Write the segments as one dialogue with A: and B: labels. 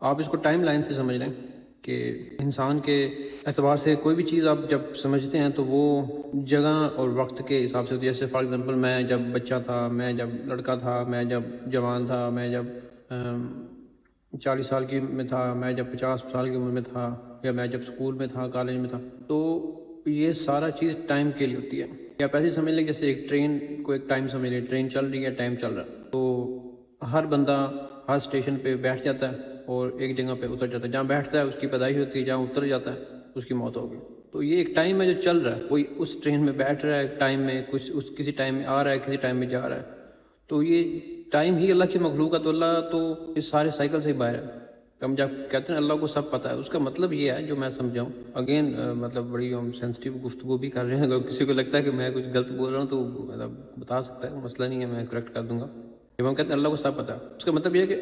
A: آپ اس کو time line سے سمجھ لیں کہ انسان کے اعتبار سے کوئی بھی چیز آپ جب سمجھتے ہیں تو وہ جگہ اور وقت کے حساب سے ہوتی ہے. جیسے فار ایگزامپل میں جب بچہ تھا، میں جب لڑکا تھا، میں جب جوان تھا، میں جب 40 سال کی میں تھا، میں جب 50 سال کی عمر میں تھا، یا میں جب اسکول میں تھا، کالج میں تھا. تو یہ سارا چیز ٹائم کے لیے ہوتی ہے. یا ایسے سمجھ لیں جیسے ایک ٹرین کو ایک ٹائم سمجھ لیں، ٹرین چل رہی ہے، ٹائم چل رہا ہے. تو ہر بندہ ہر اسٹیشن پہ بیٹھ جاتا ہے اور ایک جگہ پہ اتر جاتا ہے. جہاں بیٹھتا ہے اس کی پیدائش ہوتی ہے، جہاں اتر جاتا ہے اس کی موت ہوگی. تو یہ ایک ٹائم ہے جو چل رہا ہے. کوئی اس ٹرین میں بیٹھ رہا ہے ٹائم میں، کسی ٹائم میں آ رہا ہے، کسی ٹائم میں جا رہا ہے. تو یہ ٹائم ہی اللہ کی مخلوق ہے. تو اللہ تو اس سارے سائیکل سے ہی باہر ہے. ہم جب کہتے ہیں اللہ کو سب پتہ ہے، اس کا مطلب یہ ہے جو میں سمجھاؤں. اگین مطلب بڑی ہم سینسٹیو گفتگو بھی کر رہے ہیں. اگر کسی کو لگتا ہے کہ میں کچھ غلط بول رہا ہوں تو مطلب بتا سکتا ہے، مسئلہ نہیں ہے، میں کریکٹ کر دوں گا. جب ہم کہتے ہیں اللہ کو سب پتہ ہے، اس کا مطلب یہ ہے کہ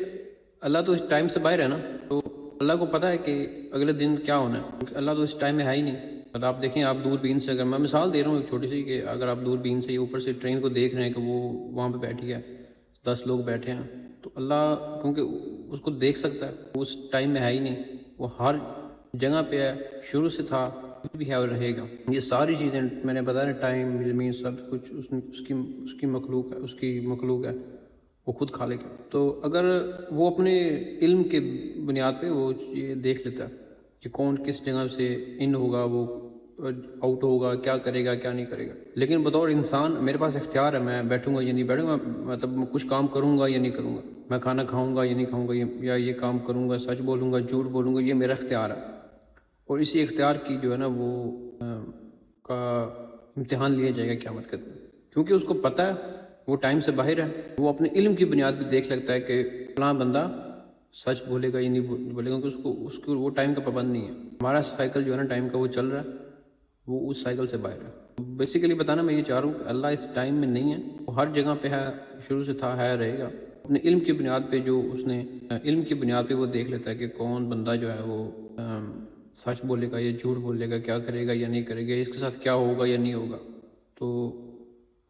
A: اللہ تو اس ٹائم سے باہر ہے نا. تو اللہ کو پتہ ہے کہ اگلے دن کیا ہونا ہے، کیونکہ اللہ تو اس ٹائم میں ہے ہی نہیں. مطلب آپ دیکھیں، آپ دور بین سے، اگر میں مثال دے رہا ہوں ایک چھوٹی سی، کہ اگر آپ دور بین سے اوپر سے ٹرین کو دیکھ رہے ہیں کہ وہ وہاں پہ بیٹھی ہے، 10 لوگ بیٹھے ہیں، تو اللہ کیونکہ اس کو دیکھ سکتا ہے، وہ اس ٹائم میں ہے ہی نہیں، وہ ہر جگہ پہ ہے، شروع سے تھا، بھی ہے اور رہے گا. یہ ساری چیزیں میں نے بتایا، ٹائم، زمین، سب کچھ اس کی مخلوق ہے، اس کی مخلوق ہے، وہ خود خالق ہے. تو اگر وہ اپنے علم کے بنیاد پہ وہ یہ دیکھ لیتا ہے کہ کون کس جگہ سے ان ہوگا، وہ آؤٹ ہوگا، کیا کرے گا، کیا نہیں کرے گا. لیکن بطور انسان میرے پاس اختیار ہے، میں بیٹھوں گا یا نہیں بیٹھوں گا، مطلب میں کچھ کام کروں گا یا نہیں کروں گا، میں کھانا کھاؤں گا یا نہیں کھاؤں گا، یا یہ کام کروں گا، سچ بولوں گا، جھوٹ بولوں گا، یہ میرا اختیار ہے. اور اسی اختیار کی جو ہے نا وہ کا امتحان لیا جائے گا قیامت کے دن. کیونکہ اس کو پتہ ہے وہ ٹائم سے باہر ہے. وہ اپنے علم کی بنیاد پہ دیکھ لگتا ہے کہ فلاں بندہ سچ بولے گا یا نہیں بولے گا، کیونکہ اس کو وہ ٹائم کا پابند نہیں ہے. ہمارا سائیکل جو ہے نا ٹائم کا، وہ چل رہا ہے، وہ اس سائیکل سے باہر ہے. بیسیکلی بتانا میں یہ چاہ رہا ہوں کہ اللہ اس ٹائم میں نہیں ہے، وہ ہر جگہ پہ ہے، شروع سے تھا، ہے، رہے گا. اپنے علم کی بنیاد پہ جو اس نے علم کی بنیاد پہ وہ دیکھ لیتا ہے کہ کون بندہ جو ہے وہ سچ بولے گا یا جھوٹ بولے گا، کیا کرے گا یا نہیں کرے گا، اس کے ساتھ کیا ہوگا یا نہیں ہوگا. تو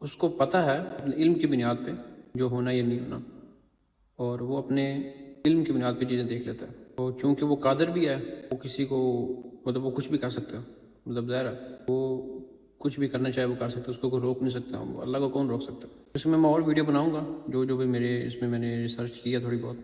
A: اس کو پتہ ہے اپنے علم کی بنیاد پہ جو ہونا یا نہیں ہونا، اور وہ اپنے علم کی بنیاد پہ چیزیں دیکھ لیتا ہے. تو چونکہ وہ قادر بھی ہے، وہ کسی کو مطلب وہ کچھ بھی کر سکتا ہے، مطلب ظاہر ہے وہ کچھ بھی کرنا چاہے وہ کر سکتا ہے، اس کو کوئی روک نہیں سکتا. اللہ کو کون روک سکتا ہے. اس میں اور ویڈیو بناؤں گا جو بھی میرے اس میں میں نے ریسرچ کیا تھوڑی بہت.